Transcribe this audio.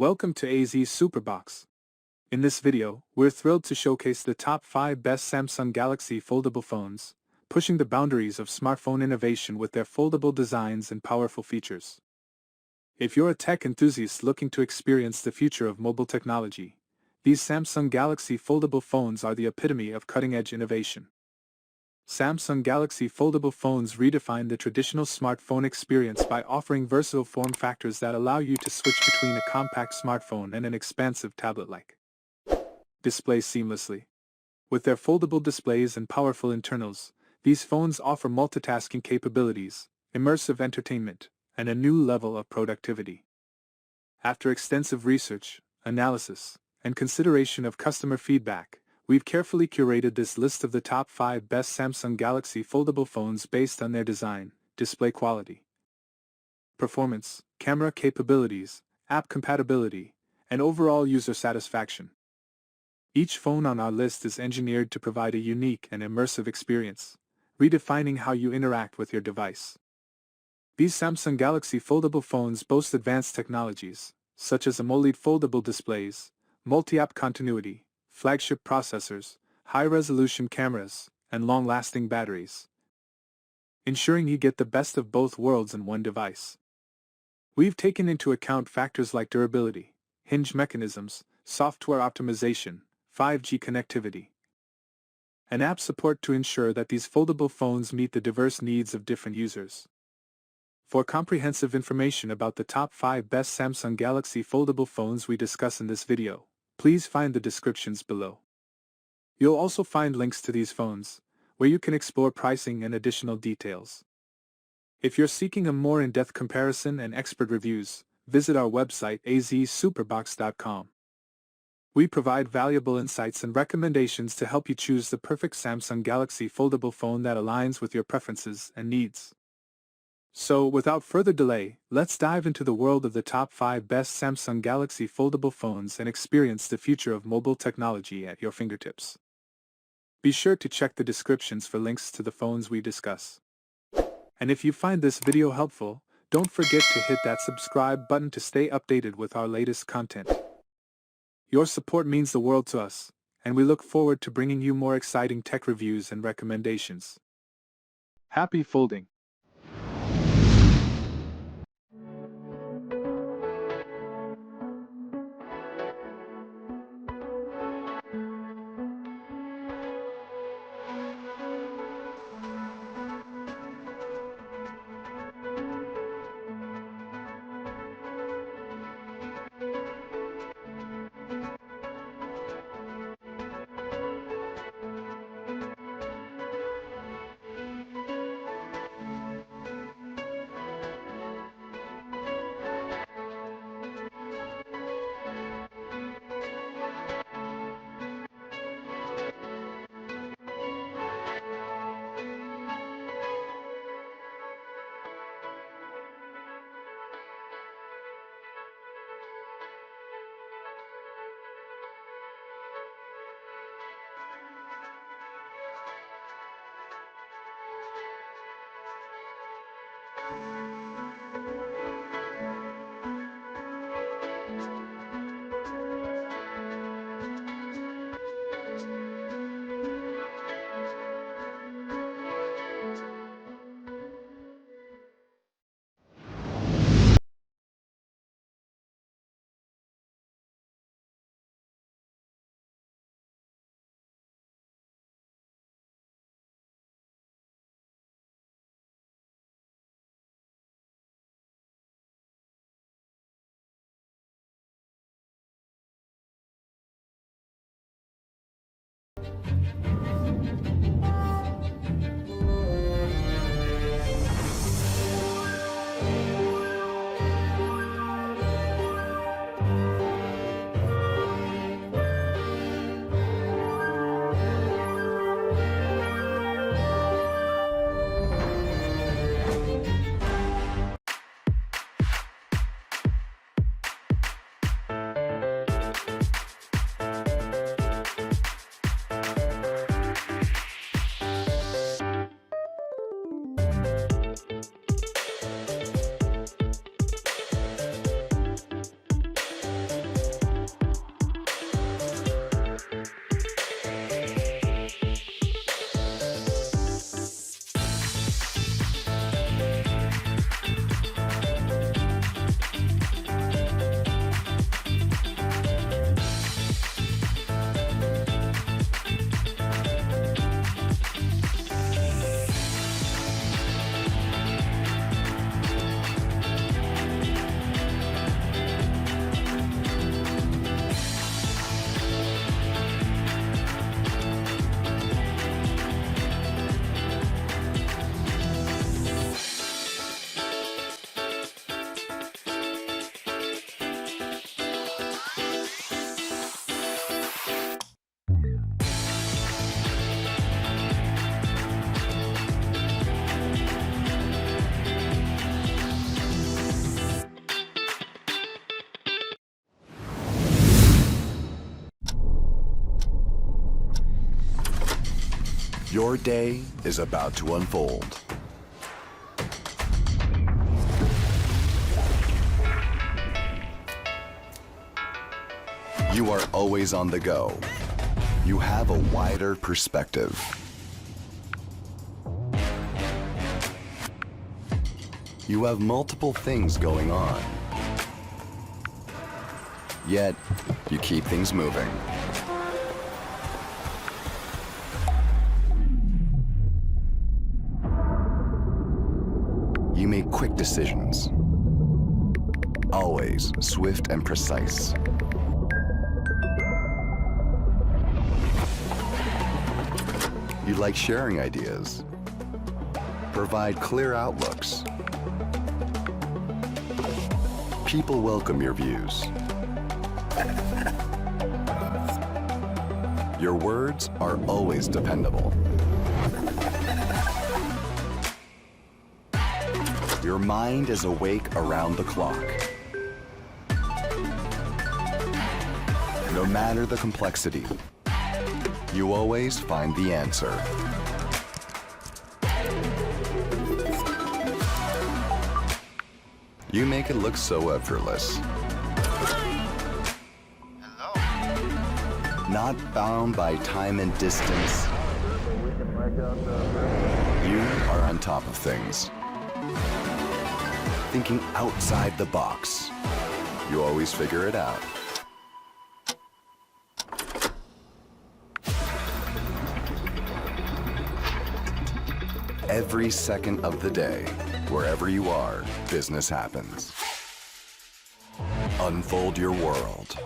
Welcome to AZ Superbox. In this video, we're thrilled to showcase the top 5 best Samsung Galaxy foldable phones, pushing the boundaries of smartphone innovation with their foldable designs and powerful features. If you're a tech enthusiast looking to experience the future of mobile technology, these Samsung Galaxy foldable phones are the epitome of cutting-edge innovation. Samsung Galaxy foldable phones redefine the traditional smartphone experience by offering versatile form factors that allow you to switch between a compact smartphone and an expansive tablet-like display seamlessly. With their foldable displays and powerful internals, these phones offer multitasking capabilities, immersive entertainment, and a new level of productivity. After extensive research, analysis, and consideration of customer feedback, we've carefully curated this list of the top 5 best Samsung Galaxy foldable phones based on their design, display quality, performance, camera capabilities, app compatibility, and overall user satisfaction. Each phone on our list is engineered to provide a unique and immersive experience, redefining how you interact with your device. These Samsung Galaxy foldable phones boast advanced technologies, such as AMOLED foldable displays, multi-app continuity, flagship processors, high-resolution cameras, and long-lasting batteries, ensuring you get the best of both worlds in one device. We've taken into account factors like durability, hinge mechanisms, software optimization, 5G connectivity, and app support to ensure that these foldable phones meet the diverse needs of different users. For comprehensive information about the top 5 best Samsung Galaxy foldable phones we discuss in this video, please find the descriptions below. You'll also find links to these phones, where you can explore pricing and additional details. If you're seeking a more in-depth comparison and expert reviews, visit our website azsuperbox.com. We provide valuable insights and recommendations to help you choose the perfect Samsung Galaxy foldable phone that aligns with your preferences and needs. So, without further delay, let's dive into the world of the top 5 best Samsung Galaxy foldable phones and experience the future of mobile technology at your fingertips. Be sure to check the descriptions for links to the phones we discuss. And if you find this video helpful, don't forget to hit that subscribe button to stay updated with our latest content. Your support means the world to us, and we look forward to bringing you more exciting tech reviews and recommendations. Happy folding! Your day is about to unfold. You are always on the go. You have a wider perspective. You have multiple things going on. Yet, you keep things moving. You make quick decisions. Always swift and precise. You like sharing ideas. Provide clear outlooks. People welcome your views. Your words are always dependable. Your mind is awake around the clock. No matter the complexity, you always find the answer. You make it look so effortless. Hello. Not bound by time and distance. You are on top of things. Thinking outside the box. You always figure it out. Every second of the day, wherever you are, business happens. Unfold your world.